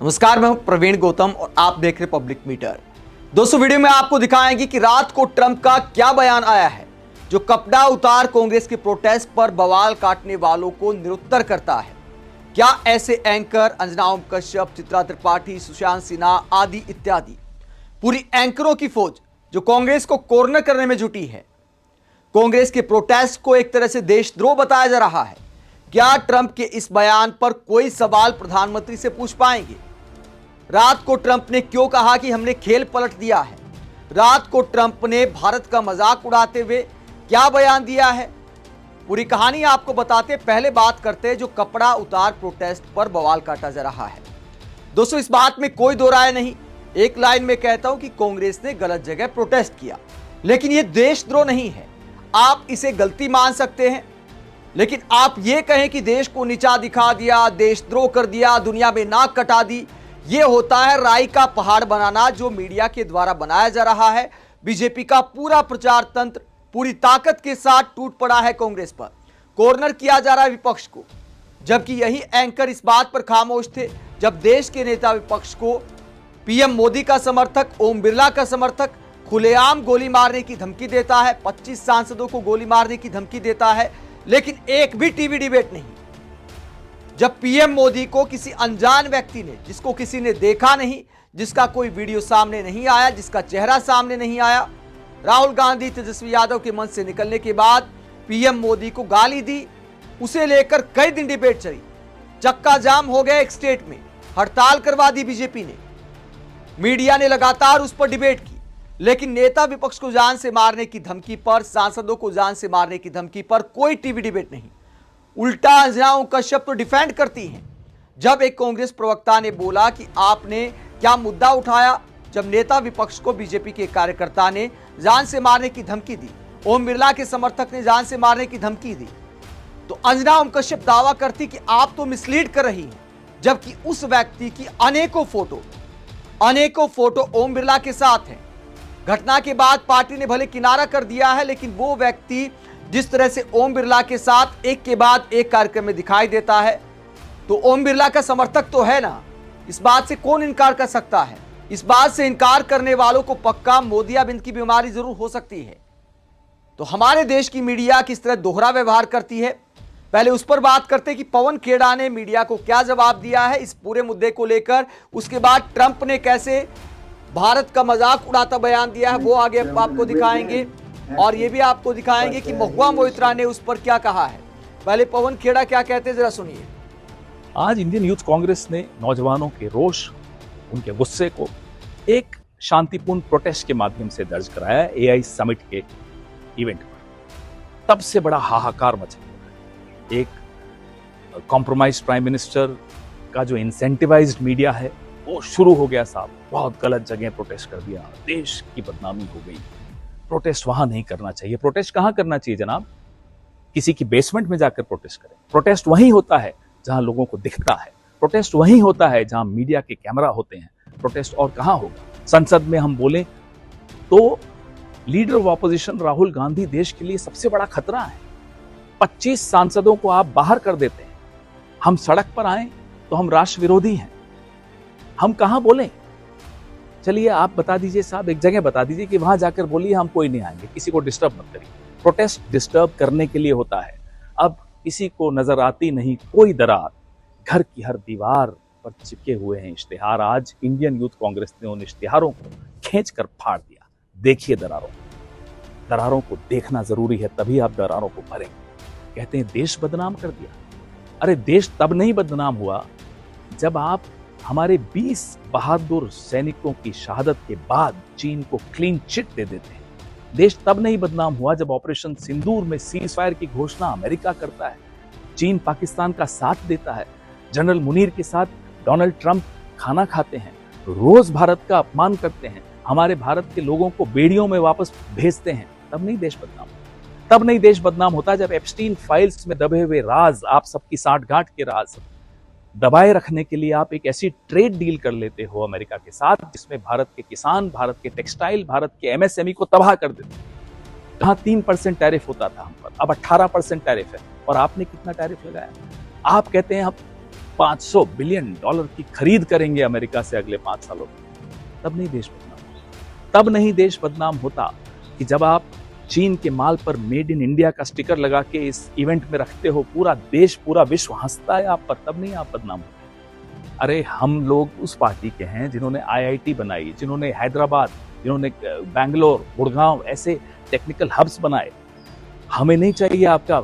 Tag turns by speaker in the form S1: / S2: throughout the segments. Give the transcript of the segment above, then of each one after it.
S1: नमस्कार, मैं हूं प्रवीण गौतम और आप देख रहे पब्लिक मीटर। दोस्तों, वीडियो में आपको दिखाएंगे कि रात को ट्रंप का क्या बयान आया है जो कपड़ा उतार कांग्रेस के प्रोटेस्ट पर बवाल काटने वालों को निरुत्तर करता है। क्या ऐसे एंकर अंजना ओम कश्यप, चित्रा त्रिपाठी, सुशांत सिन्हा आदि इत्यादि पूरी एंकरों की फौज जो कांग्रेस को कॉर्नर करने में जुटी है, कांग्रेस के प्रोटेस्ट को एक तरह से देशद्रोह बताया जा रहा है। क्या ट्रंप के इस बयान पर कोई सवाल प्रधानमंत्री से पूछ पाएंगे? रात को ट्रंप ने क्यों कहा कि हमने खेल पलट दिया है? रात को ट्रंप ने भारत का मजाक उड़ाते हुए क्या बयान दिया है? पूरी कहानी आपको बताते पहले बात करते हैं जो कपड़ा उतार प्रोटेस्ट पर बवाल काटा जा रहा है। दोस्तों, इस बात में कोई दो राय नहीं। एक लाइन में कहता हूं कि कांग्रेस ने गलत जगह प्रोटेस्ट किया, लेकिन यह देशद्रोह नहीं है। आप इसे गलती मान सकते हैं, लेकिन आप ये कहें कि देश को नीचा दिखा दिया, देशद्रोह कर दिया, दुनिया में नाक कटा दी, यह होता है राई का पहाड़ बनाना जो मीडिया के द्वारा बनाया जा रहा है। बीजेपी का पूरा प्रचार तंत्र पूरी ताकत के साथ टूट पड़ा है कांग्रेस पर, कॉर्नर किया जा रहा है विपक्ष को, जबकि यही एंकर इस बात पर खामोश थे जब देश के नेता विपक्ष को पीएम मोदी का समर्थक, ओम बिरला का समर्थक खुलेआम गोली मारने की धमकी देता है, 25 सांसदों को गोली मारने की धमकी देता है, लेकिन एक भी टीवी डिबेट नहीं। जब पीएम मोदी को किसी अनजान व्यक्ति ने, जिसको किसी ने देखा नहीं, जिसका कोई वीडियो सामने नहीं आया, जिसका चेहरा सामने नहीं आया, राहुल गांधी तेजस्वी यादव के मंच से निकलने के बाद पीएम मोदी को गाली दी, उसे लेकर कई दिन डिबेट चली, चक्का जाम हो गया एक स्टेट में, हड़ताल करवा दी बीजेपी ने, मीडिया ने लगातार उस पर डिबेट की, लेकिन नेता विपक्ष को जान से मारने की धमकी पर, सांसदों को जान से मारने की धमकी पर कोई टीवी डिबेट नहीं। उल्टा अंजना ओम कश्यप तो डिफेंड करती हैं। जब एक कांग्रेस प्रवक्ता ने बोला कि आपने क्या मुद्दा उठाया, जब नेता विपक्ष को बीजेपी के कार्यकर्ता ने जान से मारने की धमकी दी, ओम बिरला के समर्थक ने जान से मारने की धमकी दी, तो अंजना ओम कश्यप दावा करती कि आप तो मिसलीड कर रही हैं, जबकि उस व्यक्ति की अनेकों फोटो ओम बिरला के साथ हैं। घटना के बाद पार्टी ने भले किनारा कर दिया है, लेकिन वो व्यक्ति जिस तरह से ओम बिरला के साथ एक के बाद एक कार्यक्रम में दिखाई देता है, तो ओम बिरला का समर्थक तो है ना। इस बात से कौन इनकार कर सकता है? इस बात से इनकार करने वालों को पक्का मोतियाबिंद की बीमारी जरूर हो सकती है। तो हमारे देश की मीडिया किस तरह दोहरा व्यवहार करती है, पहले उस पर बात करते कि पवन खेड़ा ने मीडिया को क्या जवाब दिया है इस पूरे मुद्दे को लेकर। उसके बाद ट्रंप ने कैसे भारत का मजाक उड़ाता बयान दिया है, वो आगे आपको दिखाएंगे, और ये भी आपको दिखाएंगे कि महुआ मोइत्रा ने उस पर क्या कहा है। पहले पवन खेड़ा क्या कहते हैं, जरा सुनिए।
S2: आज इंडियन यूथ कांग्रेस ने नौजवानों के रोष, उनके गुस्से को एक शांतिपूर्ण प्रोटेस्ट के माध्यम से दर्ज कराया एआई समिट के इवेंट पर। तब से बड़ा हाहाकार मचा। एक कॉम्प्रोमाइज प्राइम मिनिस्टर का जो इंसेंटिवाइज्ड मीडिया है वो शुरू हो गया साहब, बहुत गलत जगह प्रोटेस्ट कर दिया, देश की बदनामी हो गई। प्रोटेस्ट वहां नहीं करना चाहिए। प्रोटेस्ट कहां करना चाहिए जनाब? किसी की बेसमेंट में जाकर प्रोटेस्ट करें। प्रोटेस्ट वहीं होता है जहां लोगों को दिखता है। प्रोटेस्ट वहीं होता है जहां मीडिया के कैमरा होते हैं। प्रोटेस्ट और कहां होगा? संसद में हम बोले तो leader of opposition Rahul Gandhi देश के लिए सबसे बड़ा खतरा है। 25 सांसदों को आप बाहर कर देते हैं। हम सड़क पर आए तो हम राष्ट्र विरोधी हैं। हम कहां बोलें? चलिए आप बता दीजिए साहब, एक जगह बता दीजिए कि वहां जाकर बोलिए हम कोई नहीं आएंगे, किसी को डिस्टर्ब मत करिए। प्रोटेस्ट डिस्टर्ब करने के लिए होता है। अब किसी को नजर आती नहीं कोई दरार, घर की हर दीवार पर चिपके हुए हैं इश्तिहार। आज इंडियन यूथ कांग्रेस ने उन इश्तिहारों को खींच कर फाड़ दिया। देखिए दरारों को देखना जरूरी है, तभी आप दरारों को भरेंगे। कहते हैं देश बदनाम कर दिया। अरे देश तब नहीं बदनाम हुआ जब आप हमारे 20 बहादुर सैनिकों की शहादत के बाद चीन को क्लीन चिट दे देते हैं। देश तब नहीं बदनाम हुआ जब ऑपरेशन सिंदूर में सीज फायर की घोषणा अमेरिका करता है, चीन पाकिस्तान का साथ देता है, जनरल मुनीर के साथ डोनाल्ड ट्रंप खाना खाते हैं, रोज भारत का अपमान करते हैं, हमारे भारत के लोगों को बेड़ियों में वापस भेजते हैं। तब नहीं देश बदनाम होता। तब नहीं देश बदनाम होता जब एप्स्टीन फाइल्स में दबे हुए राज, आप सबकी सांठगांठ के राज दबाए रखने के लिए आप एक ऐसी ट्रेड डील कर लेते हो अमेरिका के साथ जिसमें भारत के किसान, भारत के टेक्सटाइल, भारत के एमएसएमई को तबाह कर देते। जहां 3% टैरिफ होता था हम पर, अब 18% टैरिफ है। और आपने कितना टैरिफ लगाया? आप कहते हैं 500 बिलियन डॉलर की खरीद करेंगे अमेरिका से अगले 5 सालों में, तब नहीं देश बदनाम होता। तब नहीं देश बदनाम होता कि जब आप चीन के माल पर मेड इन इंडिया का स्टिकर लगा के इस इवेंट में रखते हो, पूरा देश पूरा विश्व हंसता है आप पर, तब नहीं आप बदनाम होते। अरे हम लोग उस पार्टी के हैं जिन्होंने IIT बनाई, जिन्होंने हैदराबाद, जिन्होंने बैंगलोर, गुड़गांव ऐसे टेक्निकल हब्स बनाए। हमें नहीं चाहिए आपका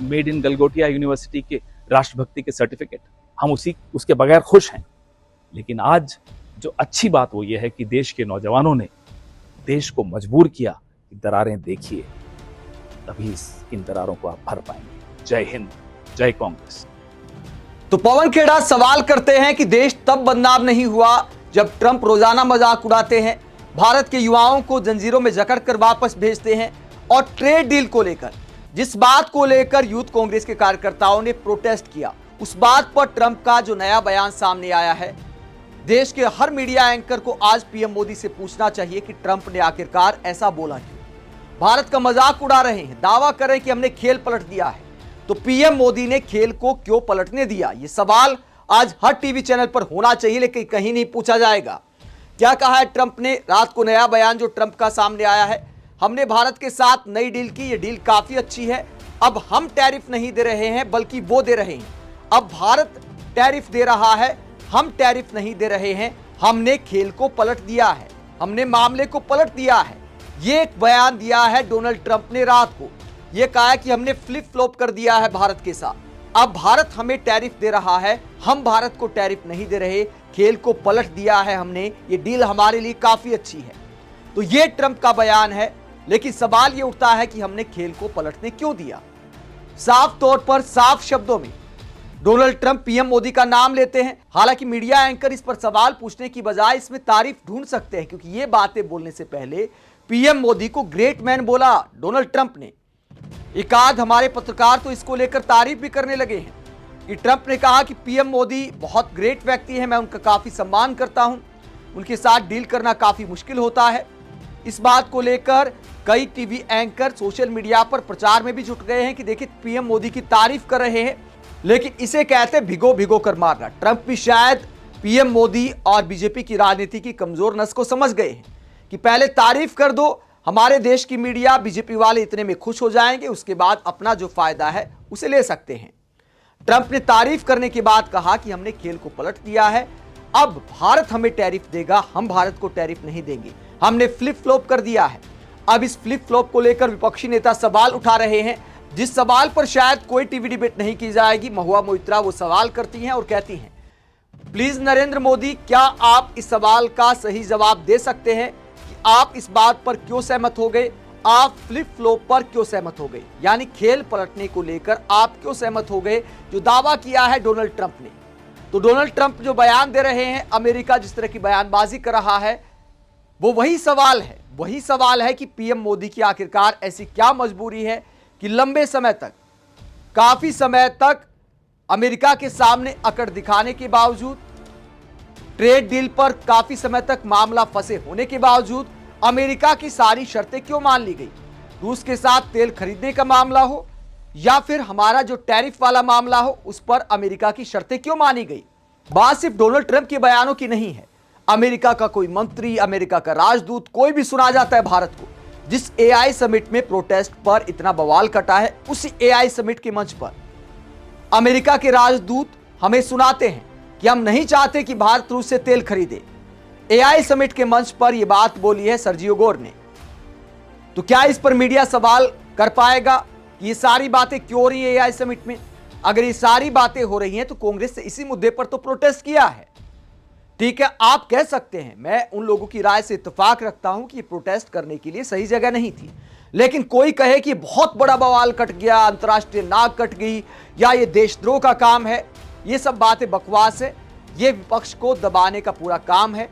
S2: मेड इन गलगोटिया यूनिवर्सिटी के राष्ट्रभक्ति के सर्टिफिकेट, हम उसके बगैर खुश हैं। लेकिन आज जो अच्छी बात वो ये है कि देश के नौजवानों ने देश को मजबूर किया कि दरारें देखिए, तभी इन दरारों को आप भर पाएंगे। जय हिंद, जय कांग्रेस।
S1: तो पवन खेड़ा सवाल करते हैं कि देश तब बदनाम नहीं हुआ जब ट्रंप रोजाना मजाक उड़ाते हैं, भारत के युवाओं को जंजीरों में जकड़ कर वापस भेजते हैं, और ट्रेड डील को लेकर जिस बात को लेकर यूथ कांग्रेस के कार्यकर्ताओं ने प्रोटेस्ट किया, उस बात पर ट्रंप का जो नया बयान सामने आया है, देश के हर मीडिया एंकर को आज पीएम मोदी से पूछना चाहिए कि ट्रंप ने आखिरकार ऐसा बोला क्यों। भारत का मजाक उड़ा रहे हैं, दावा कर रहे हैं कि हमने खेल पलट दिया है, तो पीएम मोदी ने खेल को क्यों पलटने दिया? ये सवाल आज हर टीवी चैनल पर होना चाहिए, लेकिन कहीं नहीं पूछा जाएगा। क्या कहा है ट्रंप ने? रात को नया बयान जो ट्रंप का सामने आया है, हमने भारत के साथ नई डील की, ये डील काफी अच्छी है, अब हम टैरिफ नहीं दे रहे हैं बल्कि वो दे रहे हैं। अब भारत टैरिफ दे रहा है, हम टैरिफ नहीं दे रहे हैं, हमने खेल को पलट दिया है, हमने मामले को पलट दिया है। ये एक बयान दिया है डोनाल्ड ट्रंप ने रात को। ये कहा है कि हमने फ्लिप फ्लॉप कर दिया है भारत के साथ, अब भारत हमें टैरिफ दे रहा है, हम भारत को टैरिफ नहीं दे रहे, खेल को पलट दिया है हमने, ये डील हमारे लिए काफी अच्छी है। तो ये ट्रंप का बयान है, लेकिन सवाल ये उठता है कि हमने खेल को पलटने क्यों दिया? साफ तौर पर, साफ शब्दों में डोनाल्ड ट्रंप पीएम मोदी का नाम लेते हैं। हालांकि मीडिया एंकर इस पर सवाल पूछने की बजाय इसमें तारीफ ढूंढ सकते हैं, क्योंकि ये बातें बोलने से पहले पीएम मोदी को ग्रेट मैन बोला डोनाल्ड ट्रंप ने। एक आध हमारे पत्रकार तो इसको लेकर तारीफ भी करने लगे हैं कि ट्रंप ने कहा कि पीएम मोदी बहुत ग्रेट व्यक्ति है, मैं उनका काफी सम्मान करता हूं, उनके साथ डील करना काफी मुश्किल होता है। इस बात को लेकर कई टीवी एंकर सोशल मीडिया पर प्रचार में भी जुट गए हैं कि देखिए पीएम मोदी की तारीफ कर रहे हैं, लेकिन इसे कहते भिगो भिगो कर मारना। ट्रंप भी शायद पीएम मोदी और बीजेपी की राजनीति की कमजोर नस को समझ गए हैं कि पहले तारीफ कर दो, हमारे देश की मीडिया, बीजेपी वाले इतने में खुश हो जाएंगे, उसके बाद अपना जो फायदा है उसे ले सकते हैं। ट्रंप ने तारीफ करने के बाद कहा कि हमने खेल को पलट दिया है, अब भारत हमें टैरिफ देगा, हम भारत को टैरिफ नहीं देंगे, हमने फ्लिप फ्लॉप कर दिया है। अब इस फ्लिप फ्लॉप को लेकर विपक्षी नेता सवाल उठा रहे हैं, जिस सवाल पर शायद कोई टीवी डिबेट नहीं की जाएगी। महुआ मोइत्रा वो सवाल करती हैं और कहती हैं, प्लीज नरेंद्र मोदी, क्या आप इस सवाल का सही जवाब दे सकते हैं कि आप इस बात पर क्यों सहमत हो गए, आप फ्लिप फ्लॉप पर क्यों सहमत हो गए, यानी खेल पलटने को लेकर आप क्यों सहमत हो गए, जो दावा किया है डोनाल्ड ट्रंप ने। तो डोनाल्ड ट्रंप जो बयान दे रहे हैं, अमेरिका जिस तरह की बयानबाजी कर रहा है, वो वही सवाल है कि पीएम मोदी की आखिरकार ऐसी क्या मजबूरी है कि लंबे समय तक, काफी समय तक अमेरिका के सामने अकड़ दिखाने के बावजूद, ट्रेड डील पर काफी समय तक मामला फंसे होने के बावजूद अमेरिका की सारी शर्तें क्यों मान ली गई? रूस के साथ तेल खरीदने का मामला हो या फिर हमारा जो टैरिफ वाला मामला हो, उस पर अमेरिका की शर्तें क्यों मानी गई? बात सिर्फ डोनाल्ड ट्रंप के बयानों की नहीं है। अमेरिका का कोई मंत्री, अमेरिका का राजदूत, कोई भी सुना जाता है भारत को। जिस एआई समिट में प्रोटेस्ट पर इतना बवाल कटा है, उसी एआई समिट के मंच पर अमेरिका के राजदूत हमें सुनाते हैं कि हम नहीं चाहते कि भारत रूस से तेल खरीदे। एआई समिट के मंच पर यह बात बोली है सर्जियो गोर ने। तो क्या इस पर मीडिया सवाल कर पाएगा कि ये सारी बातें क्यों हो रही है एआई समिट में? अगर ये सारी बातें हो रही हैं तो कांग्रेस से इसी मुद्दे पर तो प्रोटेस्ट किया है। ठीक है, आप कह सकते हैं, मैं उन लोगों की राय से इत्तेफाक रखता हूं कि ये प्रोटेस्ट करने के लिए सही जगह नहीं थी, लेकिन कोई कहे कि बहुत बड़ा बवाल कट गया, अंतर्राष्ट्रीय नाक कट गई, या ये देशद्रोह का काम है, ये सब बातें बकवास है। ये विपक्ष को दबाने का पूरा काम है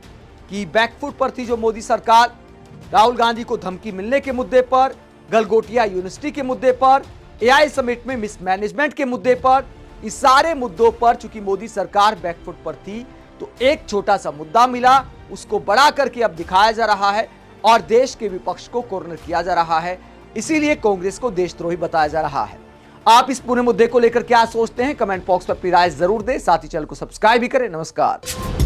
S1: कि बैकफुट पर थी जो मोदी सरकार, राहुल गांधी को धमकी मिलने के मुद्दे पर, गलगोटिया यूनिवर्सिटी के मुद्दे पर, एआई समिट में मिसमैनेजमेंट के मुद्दे पर, इस सारे मुद्दों पर चूंकि मोदी सरकार बैकफुट पर थी, तो एक छोटा सा मुद्दा मिला, उसको बड़ा करके अब दिखाया जा रहा है और देश के विपक्ष को कॉर्नर किया जा रहा है। इसीलिए कांग्रेस को देशद्रोही बताया जा रहा है। आप इस पूरे मुद्दे को लेकर क्या सोचते हैं, कमेंट बॉक्स में अपनी राय जरूर दें। साथ ही चैनल को सब्सक्राइब भी करें। नमस्कार।